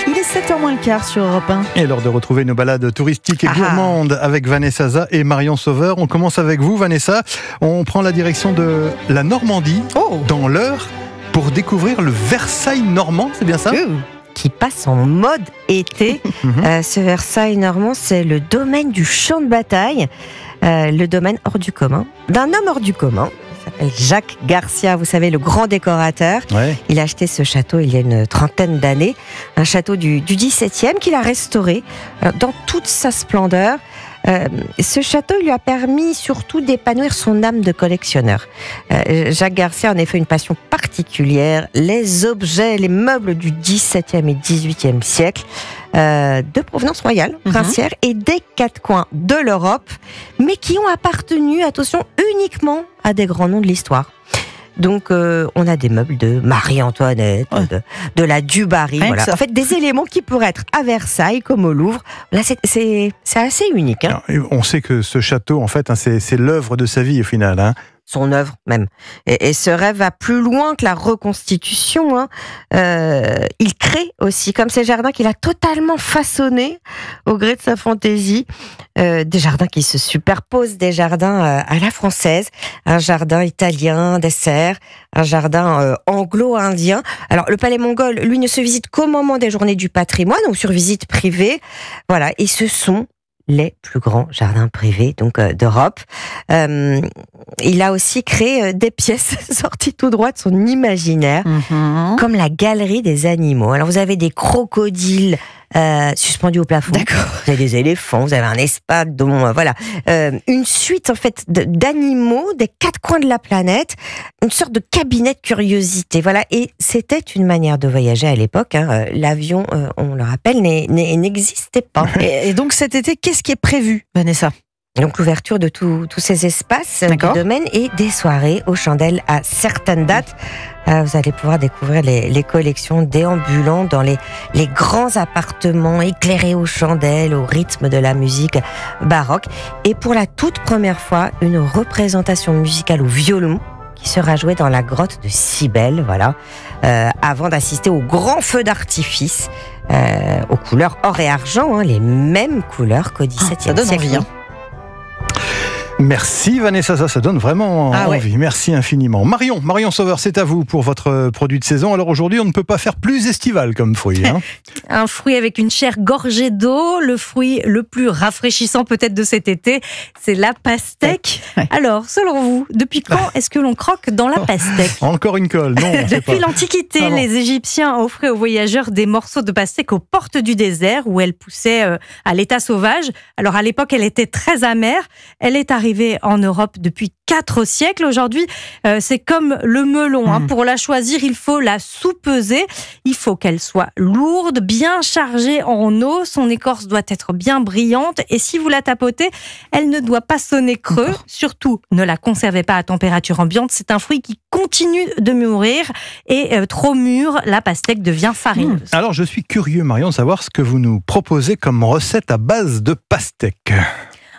Il est 7h moins le quart sur Europe 1. Et l'heure de retrouver nos balades touristiques et gourmandes avec Vanessa Zaza et Marion Sauveur. On commence avec vous, Vanessa. On prend la direction de la Normandie, dans l'Eure, pour découvrir le Versailles normand, c'est bien ça ? Qui passe en mode été. Ce Versailles normand, c'est le domaine du champ de bataille, le domaine hors du commun, d'un homme hors du commun. Il s'appelle Jacques Garcia, vous savez, le grand décorateur. Ouais. Il a acheté ce château il y a une trentaine d'années, un château du 17e qu'il a restauré dans toute sa splendeur. Ce château lui a permis surtout d'épanouir son âme de collectionneur. Jacques Garcia a en effet une passion particulière, les objets, les meubles du XVIIe et XVIIIe siècle, de provenance royale, princière, et des quatre coins de l'Europe, mais qui ont appartenu, attention, uniquement à des grands noms de l'histoire. Donc, on a des meubles de Marie-Antoinette, de la du Barry, voilà. En fait, des éléments qui pourraient être à Versailles comme au Louvre. Là, c'est assez unique. Hein. Alors, on sait que ce château, en fait, c'est l'œuvre de sa vie au final. Hein. Son œuvre même. Et ce rêve va plus loin que la reconstitution. Hein. Il crée aussi, comme ces jardins qu'il a totalement façonnés au gré de sa fantaisie, des jardins qui se superposent, des jardins à la française, un jardin italien, des serres, un jardin anglo-indien. Alors le palais mongol, lui, ne se visite qu'au moment des journées du patrimoine ou sur visite privée. Voilà, et ce sont les plus grands jardins privés d'Europe. Il a aussi créé des pièces sorties tout droit de son imaginaire, comme la galerie des animaux. Alors vous avez des crocodiles suspendus au plafond. D'accord. Vous avez des éléphants, vous avez un espadon, voilà. Une suite en fait d'animaux des quatre coins de la planète, une sorte de cabinet de curiosité. Voilà. Et c'était une manière de voyager à l'époque. Hein. L'avion, on le rappelle, n'existait pas. Et donc cet été, qu'est-ce qui est prévu, Vanessa ? Donc l'ouverture de tous ces espaces du domaine et des soirées aux chandelles à certaines dates. Vous allez pouvoir découvrir les collections déambulant dans les grands appartements éclairés aux chandelles, au rythme de la musique baroque. Et pour la toute première fois, une représentation musicale au violon qui sera jouée dans la grotte de Cybèle, voilà, avant d'assister au grand feu d'artifice aux couleurs or et argent, hein, les mêmes couleurs qu'au XVIIe siècle. Ça donne envie, hein. Merci Vanessa, ça donne vraiment envie. Merci infiniment. Marion Sauveur, c'est à vous pour votre produit de saison. Alors aujourd'hui, on ne peut pas faire plus estival comme fruit. Hein. Un fruit avec une chair gorgée d'eau, le fruit le plus rafraîchissant peut-être de cet été, c'est la pastèque. Ouais. Alors, selon vous, depuis quand est-ce que l'on croque dans la pastèque ? Encore une colle, non. Depuis l'Antiquité, les Égyptiens offraient aux voyageurs des morceaux de pastèque aux portes du désert où elle poussait à l'état sauvage. Alors à l'époque, elle était très amère. Elle est arrivée en Europe depuis 4 siècles. Aujourd'hui, c'est comme le melon. Hein. Pour la choisir, il faut la soupeser. Il faut qu'elle soit lourde, bien chargée en eau. Son écorce doit être bien brillante. Et si vous la tapotez, elle ne doit pas sonner creux. Surtout, ne la conservez pas à température ambiante. C'est un fruit qui continue de mûrir. Et trop mûr, la pastèque devient farineuse. Alors, je suis curieux, Marion, de savoir ce que vous nous proposez comme recette à base de pastèque.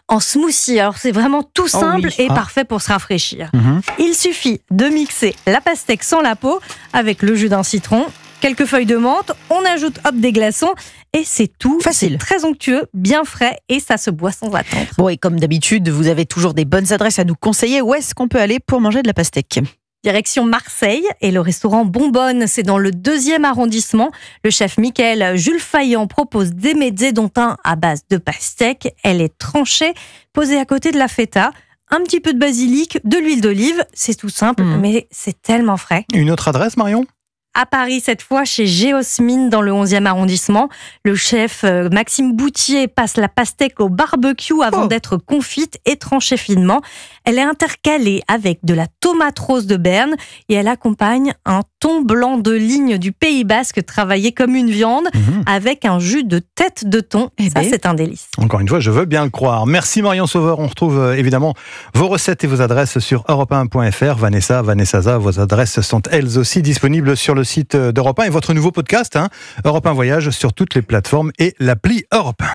En smoothie, alors c'est vraiment tout simple et parfait pour se rafraîchir. Il suffit de mixer la pastèque sans la peau avec le jus d'un citron, quelques feuilles de menthe, on ajoute des glaçons et c'est tout. Facile. C'est très onctueux, bien frais et ça se boit sans attendre. Bon, et comme d'habitude, vous avez toujours des bonnes adresses à nous conseiller. Où est-ce qu'on peut aller pour manger de la pastèque ? Direction Marseille et le restaurant Bonbonne, c'est dans le 2e arrondissement. Le chef Michael Jules Faillant propose des mezzés dont un à base de pastèque. Elle est tranchée, posée à côté de la feta. Un petit peu de basilic, de l'huile d'olive, c'est tout simple, mais c'est tellement frais. Une autre adresse, Marion ? À Paris, cette fois, chez Géosmine, dans le 11e arrondissement. Le chef Maxime Boutier passe la pastèque au barbecue avant d'être confite et tranchée finement. Elle est intercalée avec de la tomate rose de Berne et elle accompagne un thon blanc de ligne du Pays Basque travaillé comme une viande avec un jus de tête de thon. Ça, c'est un délice. Encore une fois, je veux bien le croire. Merci Marion Sauveur. On retrouve évidemment vos recettes et vos adresses sur europe1.fr. Vanessa Zaza, vos adresses sont elles aussi disponibles sur le site d'Europe 1 et votre nouveau podcast, Europe 1 Voyage, sur toutes les plateformes et l'appli Europe 1.